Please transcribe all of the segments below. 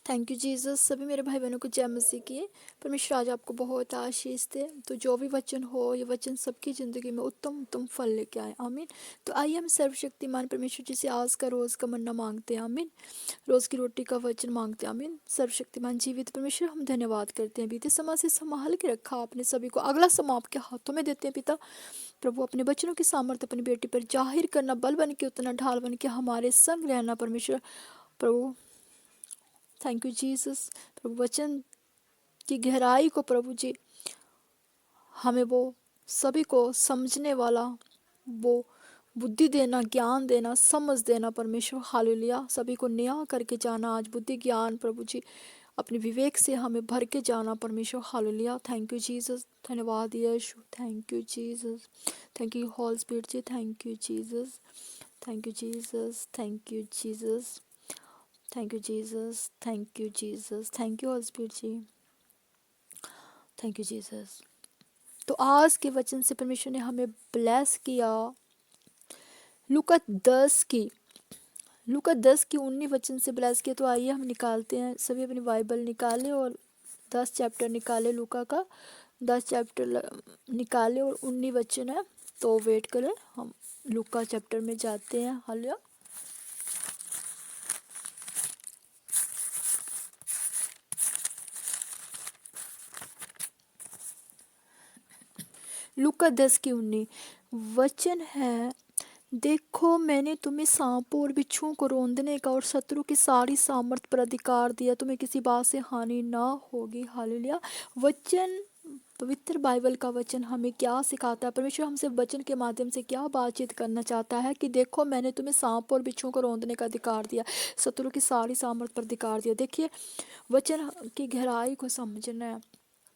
Thank you Jesus. सभी मेरे भाई बहनों को जय मसीह की। परमेश्वर आज आपको बहुत आशीष दे। तो जो भी वचन हो, ये वचन सबकी ज़िंदगी में उत्तम उत्तम फल लेके आए। आमीन। तो आइए हम सर्वशक्तिमान परमेश्वर जी से आज का रोज़ का मन्ना मांगते हैं। आमीन। रोज़ की रोटी का वचन मांगते हैं। आमीन। सर्वशक्तिमान जीवित परमेश्वर, हम धन्यवाद करते हैं। बीते समय से संभाल के रखा आपने सभी को। अगला समय आपके हाथों में देते हैं पिता। प्रभु अपने बच्चों की सामर्थ्य अपनी बेटी पर जाहिर करना, बल बन के उतना ढाल बन के हमारे संग रहना परमेश्वर। प्रभु थैंक यू जीसस। प्रभु वचन की गहराई को प्रभु जी हमें वो सभी को समझने वाला वो बुद्धि देना, ज्ञान देना, समझ देना परमेश्वर। हालेलुया। सभी को नया करके जाना आज बुद्धि ज्ञान प्रभु जी अपने विवेक से हमें भर के जाना परमेश्वर। हालेलुया। Thank you Jesus. धन्यवाद Yishu. Thank you Jesus. Thank you Holy Spirit ji. Thank you Jesus. Thank you Jesus. Thank you Jesus. Thank you Jesus. Thank you Jesus. Thank you Holy Spirit ji. Thank you Jesus. तो आज के वचन से परमेश्वर ने हमें bless किया। लूका 10 की 19 वचन से ब्लेस किया। तो आइए हम निकालते हैं, सभी अपनी बाइबल निकालें और 10 चैप्टर निकाले। लूका का 10 चैप्टर निकाले और 19 वचन है। तो वेट करें, हम लूका चैप्टर में जाते हैं। हालेलुया। लूका 10 की 19 वचन है, देखो मैंने तुम्हें सांपों और बिच्छुओं को रौंदने का और शत्रु की सारी सामर्थ पर अधिकार दिया, तुम्हें किसी बात से हानि ना होगी। हालेलुया। वचन, पवित्र बाइबल का वचन हमें क्या सिखाता है? परमेश्वर हमसे वचन के माध्यम से क्या बातचीत करना चाहता है कि देखो मैंने तुम्हें सांपों और बिच्छुओं को रौंदने का अधिकार दिया, शत्रु की सारी सामर्थ पर अधिकार दिया। देखिए, वचन की गहराई को समझना है।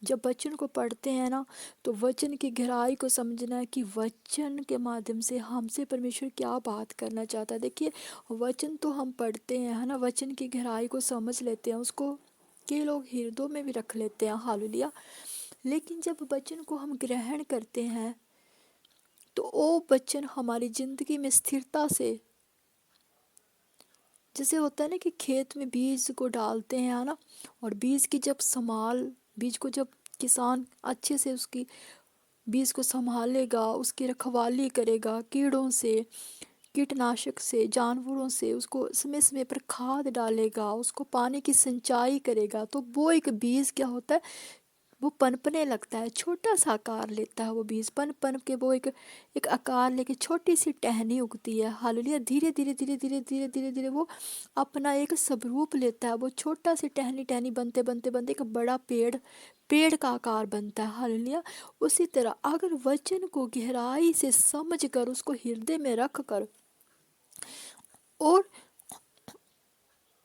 जब वचन को पढ़ते हैं ना, तो वचन की गहराई को समझना है कि वचन के माध्यम से हमसे परमेश्वर क्या बात करना चाहता है। देखिए, वचन तो हम पढ़ते हैं, है ना, वचन की गहराई को समझ लेते हैं, उसको कई लोग हृदय में भी रख लेते हैं। हालेलुया। लेकिन जब वचन को हम ग्रहण करते हैं तो वो वचन हमारी जिंदगी में स्थिरता से, जैसे होता है ना कि खेत में बीज को डालते हैं, है ना, और बीज को जब किसान अच्छे से उसकी बीज को संभालेगा, उसकी रखवाली करेगा, कीड़ों से, कीटनाशक से, जानवरों से, उसको समय समय पर खाद डालेगा, उसको पानी की सिंचाई करेगा, तो वो एक बीज क्या होता है, वो पनपने लगता है, छोटा सा आकार लेता है। वो बीज पन पन के वो एक एक आकार लेके छोटी सी टहनी उगती है। हालेलुया। धीरे धीरे धीरे धीरे धीरे धीरे धीरे वो अपना एक स्वरूप लेता है। वो छोटा सी टहनी टहनी बनते बनते बनते एक बड़ा पेड़ का आकार बनता है। हालेलुया। उसी तरह अगर वचन को गहराई से समझ कर, उसको हृदय में रख कर, और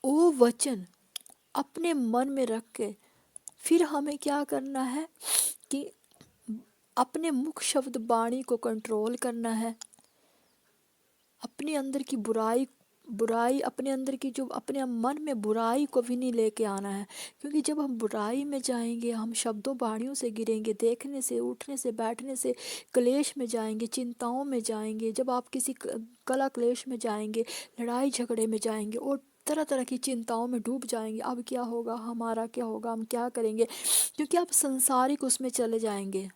वो वचन अपने मन में रख के, फिर हमें क्या करना है कि अपने मुख शब्द वाणी को कंट्रोल करना है। अपने अंदर की बुराई बुराई अपने अंदर की जो अपने मन में बुराई को भी नहीं लेके आना है। क्योंकि जब हम बुराई में जाएंगे, हम शब्दों वाणियों से गिरेंगे, देखने से, उठने से, बैठने से क्लेश में जाएंगे, चिंताओं में जाएंगे। जब आप किसी कला क्लेश में जाएंगे, लड़ाई झगड़े में जाएंगे और तरह तरह की चिंताओं में डूब जाएंगे, अब क्या होगा, हमारा क्या होगा, हम क्या करेंगे, क्योंकि आप संसारिक उसमें चले जाएंगे।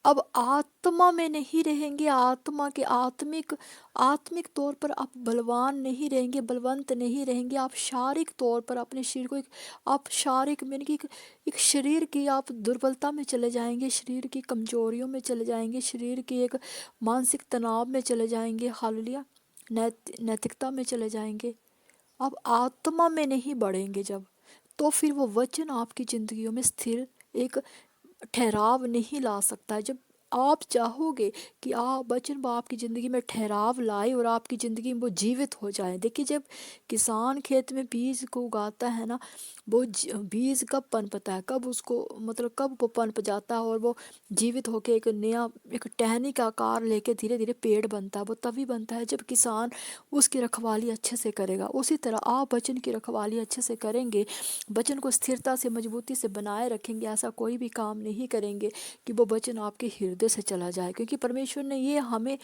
अब आत्मा में नहीं रहेंगे, आत्मा के आत्मिक तौर पर आप बलवान नहीं रहेंगे, बलवंत नहीं रहेंगे। आप शारीरिक तौर पर अपने शरीर को आप शारीरिक में एक शरीर की आप दुर्बलता में चले जाएंगे, शरीर की कमजोरियों में चले जाएंगे, शरीर की एक मानसिक तनाव में चले जाएंगे। हालेलुया। नैतिकता में चले जाएंगे। आप आत्मा में नहीं बढ़ेंगे जब, तो फिर वो वचन आपकी जिंदगियों में स्थिर एक ठहराव नहीं ला सकता है। जब आप चाहोगे कि आप वचन वो आपकी ज़िंदगी में ठहराव लाए और आपकी ज़िंदगी में वो जीवित हो जाए। देखिए, जब किसान खेत में बीज को उगाता है ना, वो बीज कब पनपता है, कब उसको मतलब कब वो पनप जाता है और वो जीवित होके एक नया एक टहनी का आकार लेके धीरे धीरे पेड़ बनता है। वो तभी बनता है जब किसान उसकी रखवाली अच्छे से करेगा। उसी तरह आप वचन की रखवाली अच्छे से करेंगे, वचन को स्थिरता से, मजबूती से बनाए रखेंगे, ऐसा कोई भी काम नहीं करेंगे कि वो वचन आपके हृदय हृदय से चला जाए, क्योंकि परमेश्वर ने ये हमें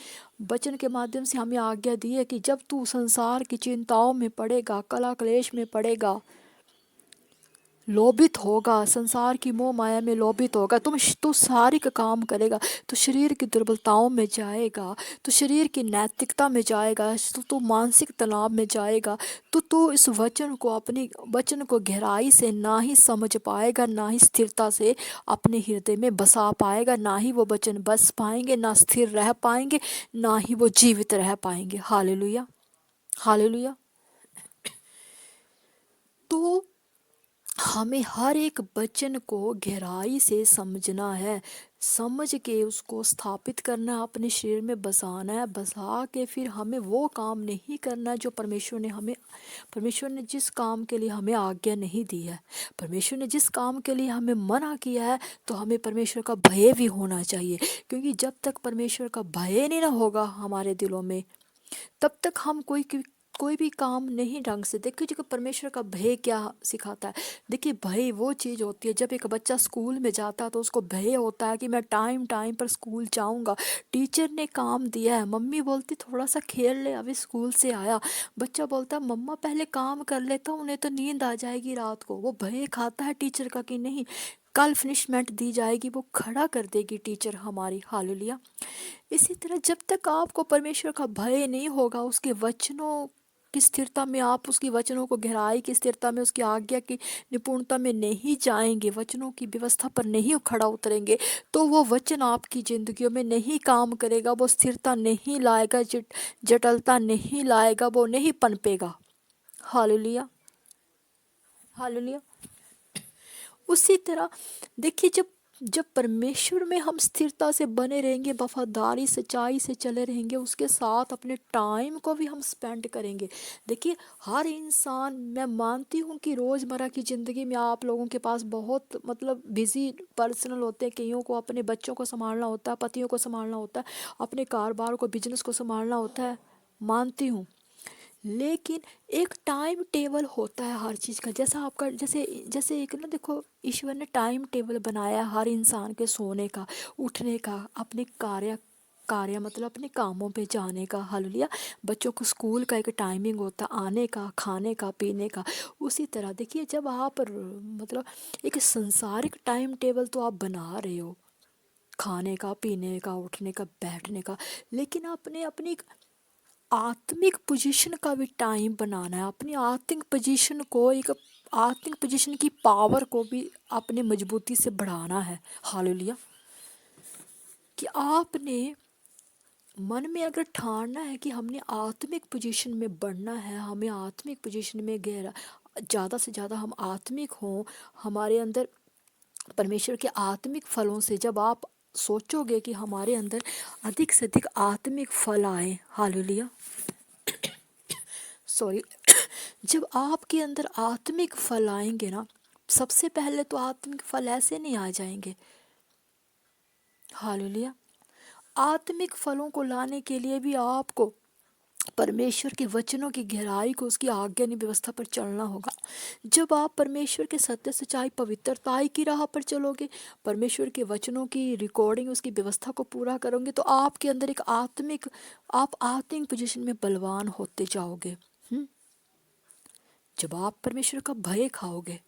वचन के माध्यम से हमें आज्ञा दी है कि जब तू संसार की चिंताओं में पड़ेगा, कलह क्लेश में पड़ेगा, लोभित होगा, संसार की मोह माया में लोभित होगा, तू शारीरिक काम करेगा, तो शरीर की दुर्बलताओं में जाएगा, तो शरीर की नैतिकता में जाएगा, तो मानसिक तनाव में जाएगा, तो इस वचन को, अपनी वचन को गहराई से ना ही समझ पाएगा, ना ही स्थिरता से अपने हृदय में बसा पाएगा, ना ही वो वचन बस पाएंगे, ना स्थिर रह पाएंगे, ना ही वो जीवित रह पाएंगे। Hallelujah, hallelujah. तो हमें हर एक वचन को गहराई से समझना है, समझ के उसको स्थापित करना है, अपने शरीर में बसाना है, बसा के फिर हमें वो काम नहीं करना जो परमेश्वर ने जिस काम के लिए हमें आज्ञा नहीं दी है, परमेश्वर ने जिस काम के लिए हमें मना किया है, तो हमें परमेश्वर का भय भी होना चाहिए, क्योंकि जब तक परमेश्वर का भय नहीं ना होगा हमारे दिलों में, तब तक हम कोई भी काम नहीं ढंग से। देखिए जो परमेश्वर का भय क्या सिखाता है, देखिए भय वो चीज़ होती है, जब एक बच्चा स्कूल में जाता है तो उसको भय होता है कि मैं टाइम टाइम पर स्कूल जाऊंगा, टीचर ने काम दिया है, मम्मी बोलती थोड़ा सा खेल ले, अभी स्कूल से आया, बच्चा बोलता मम्मा पहले काम कर लेता हूँ, उन्हें तो नींद आ जाएगी रात को, वो भय खाता है टीचर का कि नहीं कल फिनिशमेंट दी जाएगी, वो खड़ा कर देगी टीचर हमारी। हालेलुया। इसी तरह जब तक आपको परमेश्वर का भय नहीं होगा, उसके वचनों की स्थिरता में, आप उसकी वचनों को गहराई की स्थिरता में, उसकी आज्ञा की निपुणता में नहीं जाएंगे, वचनों की व्यवस्था पर नहीं खड़ा उतरेंगे, तो वो वचन आपकी जिंदगियों में नहीं काम करेगा, वो स्थिरता नहीं लाएगा, जटिलता नहीं लाएगा, वो नहीं पनपेगा। Hallelujah, hallelujah. उसी तरह देखिए जब जब परमेश्वर में हम स्थिरता से बने रहेंगे, वफादारी सच्चाई से चले रहेंगे, उसके साथ अपने टाइम को भी हम स्पेंड करेंगे। देखिए हर इंसान, मैं मानती हूँ कि रोज़मर्रा की ज़िंदगी में आप लोगों के पास बहुत मतलब बिजी पर्सनल होते हैं, कईयों को अपने बच्चों को संभालना होता है, पतियों को संभालना होता है, अपने कारोबार को, बिजनेस को संभालना होता है, मानती हूँ, लेकिन एक टाइम टेबल होता है हर चीज़ का। जैसा आपका जैसे जैसे एक ना, देखो ईश्वर ने टाइम टेबल बनाया है हर इंसान के सोने का, उठने का, अपने कार्य कार्य मतलब अपने कामों पे जाने का। हालेलुया। बच्चों को स्कूल का एक टाइमिंग होता है, आने का, खाने का, पीने का। उसी तरह देखिए जब आप मतलब एक संसारिक टाइम टेबल तो आप बना रहे हो, खाने का, पीने का, उठने का, बैठने का, लेकिन आपने अपनी आत्मिक पोजीशन का भी टाइम बनाना है, अपनी आत्मिक पोजीशन को, एक आत्मिक पोजीशन की पावर को भी अपने मजबूती से बढ़ाना है। हालेलुया। कि आपने मन में अगर ठानना है कि हमने आत्मिक पोजीशन में बढ़ना है, हमें आत्मिक पोजीशन में गहरा, ज़्यादा से ज़्यादा हम आत्मिक हों, हमारे अंदर परमेश्वर के आत्मिक फलों से, जब आप सोचोगे कि हमारे अंदर अधिक से अधिक आत्मिक फल आए, हालेलुया, सॉरी, जब आपके अंदर आत्मिक फल आएंगे ना, सबसे पहले तो आत्मिक फल ऐसे नहीं आ जाएंगे। हालेलुया। आत्मिक फलों को लाने के लिए भी आपको परमेश्वर के वचनों की गहराई को, उसकी आज्ञा व्यवस्था पर चलना होगा। जब आप परमेश्वर के सत्य सच्चाई पवित्रताई की राह पर चलोगे, परमेश्वर के वचनों की रिकॉर्डिंग, उसकी व्यवस्था को पूरा करोगे, तो आपके अंदर एक आप आत्मिक पोजीशन में बलवान होते जाओगे। जब आप परमेश्वर का भय खाओगे,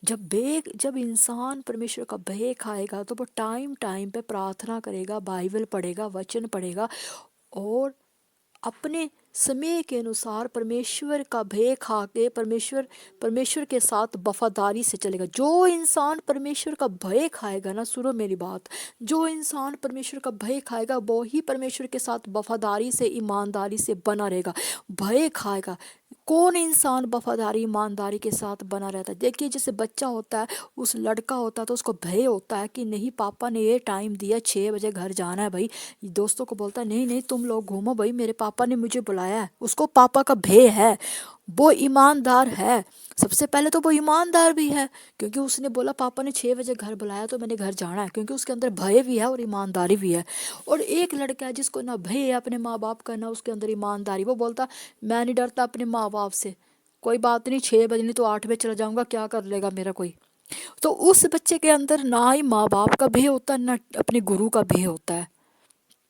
जब इंसान परमेश्वर का भय खाएगा, तो वो टाइम टाइम पे प्रार्थना करेगा, बाइबल पढ़ेगा, वचन पढ़ेगा, और अपने समय के अनुसार परमेश्वर का भय खा के परमेश्वर के साथ वफादारी से चलेगा। जो इंसान परमेश्वर का भय खाएगा ना, सुनो मेरी बात, जो इंसान परमेश्वर का भय खाएगा वो ही परमेश्वर के साथ वफादारी से, ईमानदारी से बना रहेगा। भय खाएगा। कौन इंसान वफादारी ईमानदारी के साथ बना रहता है? देखिए जैसे बच्चा होता है, उस लड़का होता है, तो उसको भय होता है कि नहीं पापा ने ये टाइम दिया, 6 बजे घर जाना है भाई। दोस्तों को बोलता है नहीं नहीं तुम लोग घूमो भाई, मेरे पापा ने मुझे बुलाया है। उसको पापा का भय है, वो ईमानदार है। सबसे पहले तो वो ईमानदार भी है, क्योंकि उसने बोला पापा ने 6 बजे घर बुलाया तो मैंने घर जाना है, क्योंकि उसके अंदर भय भी है और ईमानदारी भी है। और एक लड़का है जिसको ना भय है अपने माँ बाप का, ना उसके अंदर ईमानदारी, वो बोलता मैं नहीं डरता अपने माँ बाप से, कोई बात नहीं, 6 बजे नहीं तो 8 बजे चला जाऊंगा, क्या कर लेगा मेरा कोई। तो उस बच्चे के अंदर ना ही माँ बाप का भय होता है, ना अपने गुरु का भय होता है,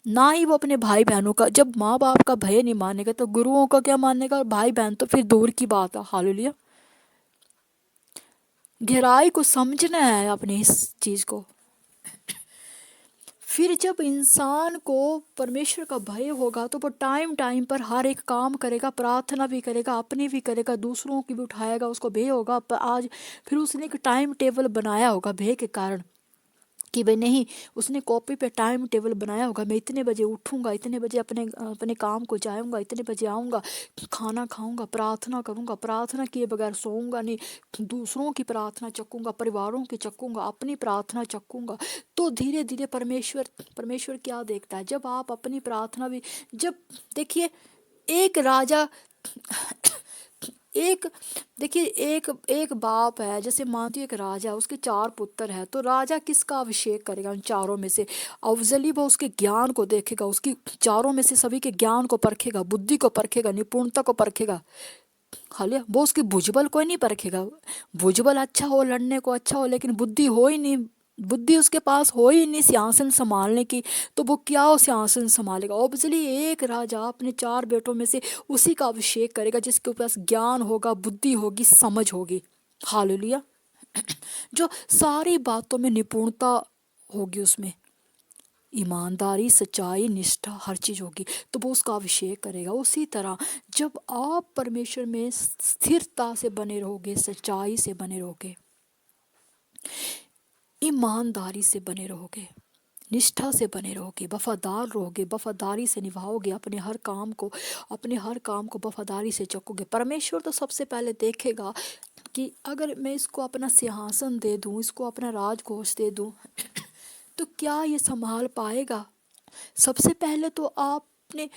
ना ही वो अपने भाई बहनों का। जब माँ बाप का भय नहीं मानेगा तो गुरुओं का क्या मानेगा, और भाई बहन तो फिर दूर की बात है। हालेलुया। गहराई को समझना है अपने इस चीज को। फिर जब इंसान को परमेश्वर का भय होगा तो वो टाइम टाइम पर हर एक काम करेगा, प्रार्थना भी करेगा, अपनी भी करेगा, दूसरों की भी उठाएगा। उसको भय होगा पर आज फिर उसने एक टाइम टेबल बनाया होगा भय के कारण, कि भाई नहीं, उसने कॉपी पे टाइम टेबल बनाया होगा, मैं इतने बजे उठूंगा, इतने बजे अपने अपने काम को जाऊंगा, इतने बजे आऊंगा, खाना खाऊंगा, प्रार्थना करूंगा, प्रार्थना किए बगैर सोऊंगा नहीं, दूसरों की प्रार्थना चखूंगा, परिवारों की चखूंगा, अपनी प्रार्थना चखूंगा। तो धीरे धीरे परमेश्वर परमेश्वर क्या देखता है, जब आप अपनी प्रार्थना भी, जब देखिए एक राजा एक देखिए एक एक बाप है, जैसे मानती एक राजा, उसके चार पुत्र है, तो राजा किसका अभिषेक करेगा उन चारों में से? अफजली वो उसके ज्ञान को देखेगा, उसकी चारों में से सभी के ज्ञान को परखेगा, बुद्धि को परखेगा, निपुणता को परखेगा। हालिया वो उसकी भुजबल को ही नहीं परखेगा। भुजबल अच्छा हो, लड़ने को अच्छा हो, लेकिन बुद्धि हो ही नहीं, बुद्धि उसके पास हो ही नहीं सिंहासन संभालने की, तो वो क्या हो सिंहासन संभालेगा? ऑब्वियसली एक राजा अपने चार बेटों में से उसी का अभिषेक करेगा जिसके पास ज्ञान होगा, बुद्धि होगी, समझ होगी। हालेलुया। जो सारी बातों में निपुणता होगी, उसमें ईमानदारी, सच्चाई, निष्ठा, हर चीज होगी, तो वो उसका अभिषेक करेगा। उसी तरह जब आप परमेश्वर में स्थिरता से बने रहोगे, सच्चाई से बने रहोगे, ईमानदारी से बने रहोगे, निष्ठा से बने रहोगे, वफादार रहोगे, वफादारी से निभाओगे अपने हर काम को, अपने हर काम को वफादारी से चकोगे, परमेश्वर तो सबसे पहले देखेगा कि अगर मैं इसको अपना सिंहासन दे दूं, इसको अपना राजकोष दे दूं, तो क्या ये संभाल पाएगा? सबसे पहले तो आपने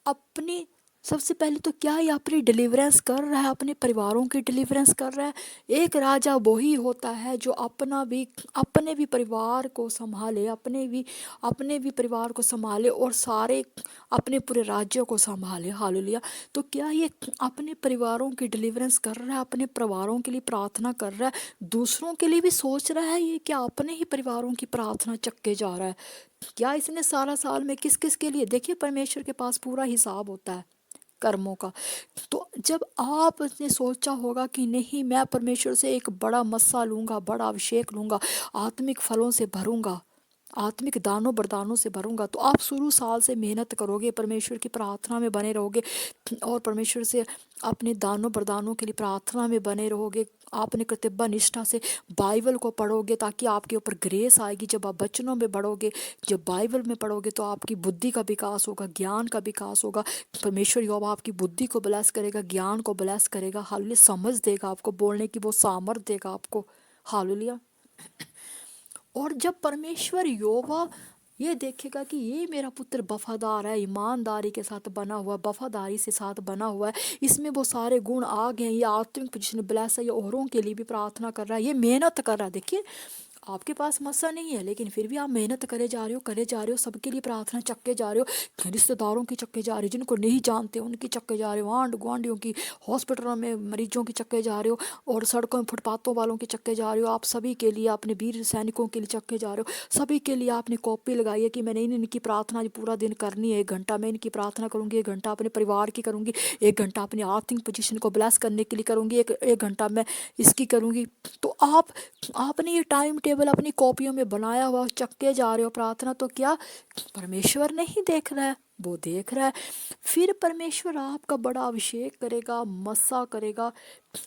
अपनी सबसे पहले तो क्या ये अपनी डिलीवरेंस कर रहा है, अपने परिवारों की डिलीवरेंस कर रहा है। एक राजा वही होता है जो अपने भी परिवार को संभाले, अपने भी परिवार को संभाले और सारे अपने पूरे राज्यों को संभाले। हालेलुया। तो क्या ये अपने परिवारों की डिलीवरेंस कर रहा है, अपने परिवारों के लिए प्रार्थना कर रहा है, दूसरों के लिए भी सोच रहा है? ये क्या अपने ही परिवारों की प्रार्थना चक्के जा रहा है? क्या इसने सारा साल में किस किस के लिए, देखिए परमेश्वर के पास पूरा हिसाब होता है कर्मों का। तो जब आपने सोचा होगा कि नहीं, मैं परमेश्वर से एक बड़ा मस्सा लूंगा, बड़ा अभिषेक लूंगा, आत्मिक फलों से भरूंगा, आत्मिक दानों वरदानों से भरूंगा, तो आप शुरू साल से मेहनत करोगे, परमेश्वर की प्रार्थना में बने रहोगे और परमेश्वर से अपने दानों वरदानों के लिए प्रार्थना में बने रहोगे। आपने कृतज्ञता निष्ठा से बाइबल को पढ़ोगे ताकि आपके ऊपर ग्रेस आएगी। जब आप वचनों में बढ़ोगे, जब बाइबल में पढ़ोगे, तो आपकी बुद्धि का विकास होगा, ज्ञान का विकास होगा। परमेश्वर यहोवा आपकी बुद्धि को ब्लेस करेगा, ज्ञान को ब्लेस करेगा। हालेलुया। समझ देगा आपको, बोलने की वो सामर्थ देगा आपको। हालेलुया। और जब परमेश्वर यहोवा ये देखेगा कि ये मेरा पुत्र वफादार है, ईमानदारी के साथ बना हुआ, वफादारी से साथ बना हुआ है, इसमें वो सारे गुण आ गए हैं, ये आत्मिक पोजीशन ब्लेस है, ये औरों के लिए भी प्रार्थना कर रहा है, ये मेहनत कर रहा है। देखिए आपके पास मसा नहीं है, लेकिन फिर भी आप मेहनत करे जा रहे हो, सबके लिए प्रार्थना चक्के जा रहे हो, रिश्तेदारों की चक्के जा रहे हो, जिनको नहीं जानते उनकी चक्के जा रहे हो, आंढ गुआंढियों की, हॉस्पिटलों में मरीजों की चक्के जा रहे हो, और सड़कों में फुटपाथों वालों की चक्के जा रहे हो। आप सभी के लिए, अपने वीर सैनिकों के लिए चक्के जा रहे हो, सभी के लिए आपने कॉपी लगाई है कि मैंने इनकी प्रार्थना आज पूरा दिन करनी है, 1 घंटा मैं इनकी प्रार्थना करूंगी, 1 घंटा अपने परिवार की करूंगी, 1 घंटा अपनी आर्थिक पोजीशन को ब्लेस करने के लिए करूंगी, एक घंटा मैं इसकी करूंगी। तो आपने ये टाइम टेबल अपनी कॉपियों में बनाया हुआ, चक्के जा रहे हो प्रार्थना, तो क्या परमेश्वर नहीं देख रहा है? वो देख रहा है। फिर परमेश्वर आपका बड़ा अभिषेक करेगा, मस्सा करेगा।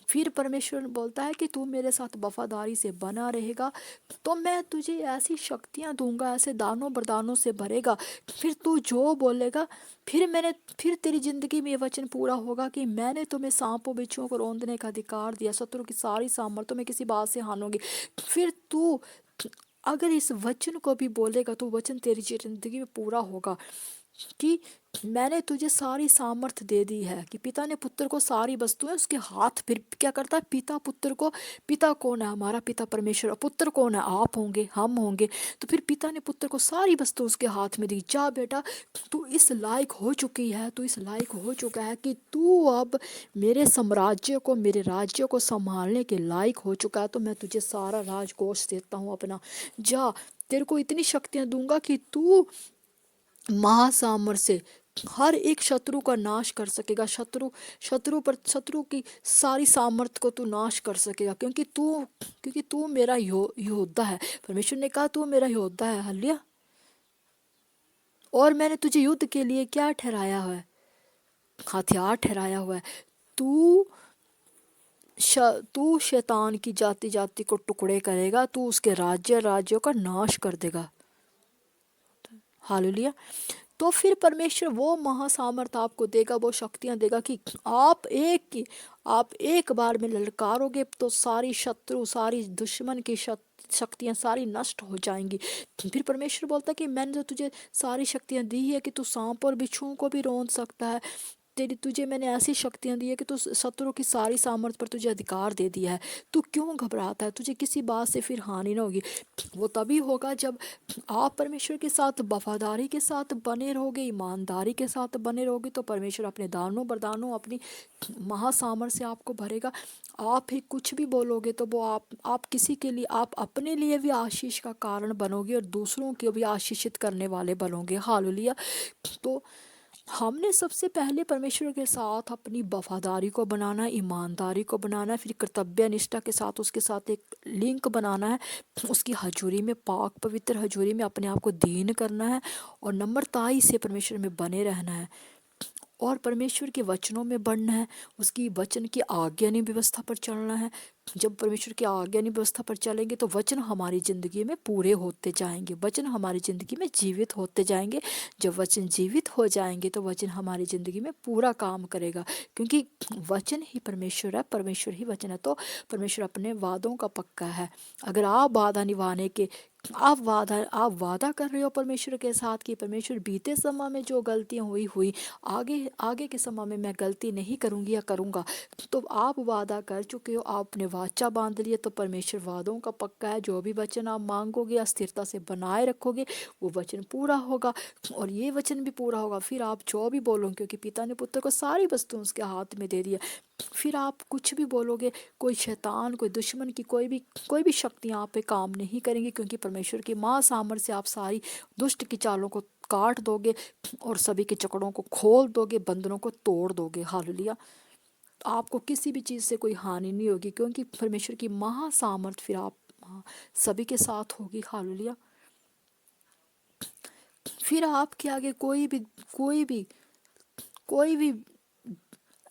फिर परमेश्वर बोलता है कि तू मेरे साथ वफादारी से बना रहेगा तो मैं तुझे ऐसी शक्तियां दूंगा, ऐसे दानों वरदानों से भरेगा, फिर तू जो बोलेगा, फिर तेरी जिंदगी में ये वचन पूरा होगा कि मैंने तुम्हें सांपों बिच्छुओं को रौंदने का अधिकार दिया, शत्रु की सारी सामर्थ्यों में किसी बात से हानोगी। फिर तू अगर इस वचन को भी बोलेगा तो वचन तेरी जिंदगी में पूरा होगा कि मैंने तुझे सारी सामर्थ्य दे दी है। कि पिता ने पुत्र को सारी वस्तुएं उसके हाथ, फिर क्या करता है पिता पुत्र को, पिता कौन है? हमारा पिता परमेश्वर। और पुत्र कौन है? आप होंगे, हम होंगे। तो फिर पिता ने पुत्र को सारी वस्तु उसके हाथ में दी। जा बेटा, तू इस लायक हो चुकी है, तू इस लायक हो चुका है कि तू अब मेरे साम्राज्य को, मेरे राज्य को संभालने के लायक हो चुका है। तो मैं तुझे सारा राजकोष देता हूँ अपना। जा, तेरे को इतनी शक्तियाँ दूंगा कि तू महासामर से हर एक शत्रु का नाश कर सकेगा। शत्रु की सारी सामर्थ्य को तू नाश कर सकेगा, क्योंकि तू मेरा योद्धा है। परमेश्वर ने कहा तू मेरा योद्धा है। हालेलुया। और मैंने तुझे युद्ध के लिए क्या ठहराया हुआ है? हथियार ठहराया हुआ है। तू तू शैतान की जाति जाति को टुकड़े करेगा, तू उसके राज्यों का नाश कर देगा। हालेलुया। तो फिर परमेश्वर वो महासामर्थ आपको देगा, वो शक्तियां देगा कि आप एक बार में ललकारोगे तो सारी शत्रु, सारी दुश्मन की शक्तियां सारी नष्ट हो जाएंगी। फिर परमेश्वर बोलता है कि मैंने तो तुझे सारी शक्तियां दी है कि तू सांप और बिच्छुओं को भी रौंद सकता है। तुझे मैंने ऐसी शक्तियां दी है कि तू शत्रु की सारी सामर्थ पर तुझे अधिकार दे दिया है। तू क्यों घबराता है? तुझे किसी बात से फिर हानि ना होगी। वो तभी होगा जब आप परमेश्वर के साथ वफादारी के साथ बने रहोगे, ईमानदारी के साथ बने रहोगे। तो परमेश्वर अपने दानों वरदानों, अपनी महासामर्थ से आपको भरेगा। आप ही कुछ भी बोलोगे तो वो आप किसी के लिए, आप अपने लिए भी आशीष का कारण बनोगे और दूसरों को भी आशीषित करने वाले बनोगे। हालेलुया। तो हमने सबसे पहले परमेश्वर के साथ अपनी वफादारी को बनाना, ईमानदारी को बनाना, फिर कर्तव्य निष्ठा के साथ उसके साथ एक लिंक बनाना है। उसकी हजूरी में, पाक पवित्र हजूरी में अपने आप को दीन करना है और नम्रताई से परमेश्वर में बने रहना है और परमेश्वर के वचनों में बढ़ना है। उसकी वचन की आज्ञानी व्यवस्था पर चलना है। जब परमेश्वर की आज्ञानी व्यवस्था पर चलेंगे तो वचन हमारी ज़िंदगी में पूरे होते जाएंगे, वचन हमारी ज़िंदगी में जीवित होते जाएंगे। जब वचन जीवित हो जाएंगे तो वचन हमारी ज़िंदगी में पूरा काम करेगा, क्योंकि वचन ही परमेश्वर है, परमेश्वर ही वचन है। तो परमेश्वर अपने वादों का पक्का है। अगर आप वादा निभाने के आप वादा कर रहे हो परमेश्वर के साथ कि परमेश्वर बीते समय में जो गलतियां हुई आगे आगे के समय में मैं गलती नहीं करूंगी या करूंगा, तो आप वादा कर चुके हो, आपने वाचा बांध लिया। तो परमेश्वर वादों का पक्का है। जो भी वचन आप मांगोगे या स्थिरता से बनाए रखोगे वो वचन पूरा होगा और ये वचन भी पूरा होगा। फिर आप जो भी बोलोगे, क्योंकि पिता ने पुत्र को सारी वस्तु उसके हाथ में दे दी है, फिर आप कुछ भी बोलोगे, कोई शैतान, कोई दुश्मन की कोई भी शक्तियाँ आप पे काम नहीं करेंगी, क्योंकि परमेश्वर की महासामर्थ्य से आप सारी दुष्ट की चालों को काट दोगे और सभी के चक्रों को खोल दोगे, बंधनों को तोड़ दोगे। हालेलुया। आपको किसी भी चीज़ से कोई हानि नहीं होगी, क्योंकि परमेश्वर की महासामर्थ्य फिर आप सभी के साथ होगी। हालेलुया। फिर आपके आगे कोई भी कोई भी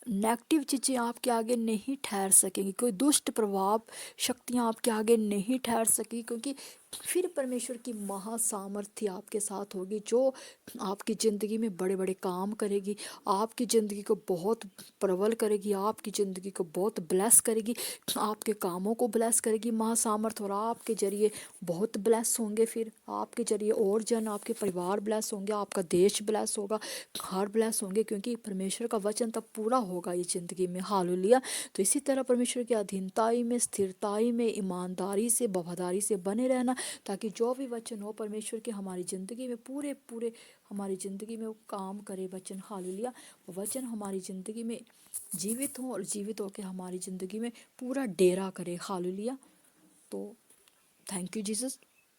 नेगेटिव चीज़ें आपके आगे नहीं ठहर सकेंगी, कोई दुष्ट प्रभाव शक्तियाँ आपके आगे नहीं ठहर सकेंगी, क्योंकि फिर परमेश्वर की महासामर्थ्य आपके साथ होगी, जो आपकी ज़िंदगी में बड़े बड़े काम करेगी, आपकी ज़िंदगी को बहुत प्रबल करेगी, आपकी ज़िंदगी को बहुत ब्लेस करेगी, आपके कामों को ब्लेस करेगी महासामर्थ्य। और आपके ज़रिए बहुत ब्लेस होंगे, फिर आपके ज़रिए और जन, आपके परिवार ब्लेस होंगे, आपका देश ब्लेस होगा, घर ब्लेस होंगे, क्योंकि परमेश्वर का वचन तब पूरा होगा ये ज़िंदगी में। हालेलुया। तो इसी तरह परमेश्वर की अधीनताई में, स्थिरताई में, ईमानदारी से, वफादारी से बने रहना, ताकि जो भी वचन हो परमेश्वर के हमारी ज़िंदगी में पूरे पूरे हमारी ज़िंदगी में वो काम करे वचन। हालेलुया। वचन हमारी ज़िंदगी में जीवित हो और जीवित होकर हमारी ज़िंदगी में पूरा डेरा करे। हालेलुया। तो थैंक यू जीसस।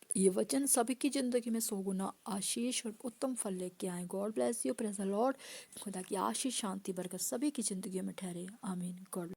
ये वचन सभी की ज़िंदगी में 100 गुना आशीष और उत्तम फल लेके आए। God bless you, praise the Lord. खुदा की आशीष, शांति, बरकत सभी की ज़िंदगी में ठहरे। आमीन। गॉड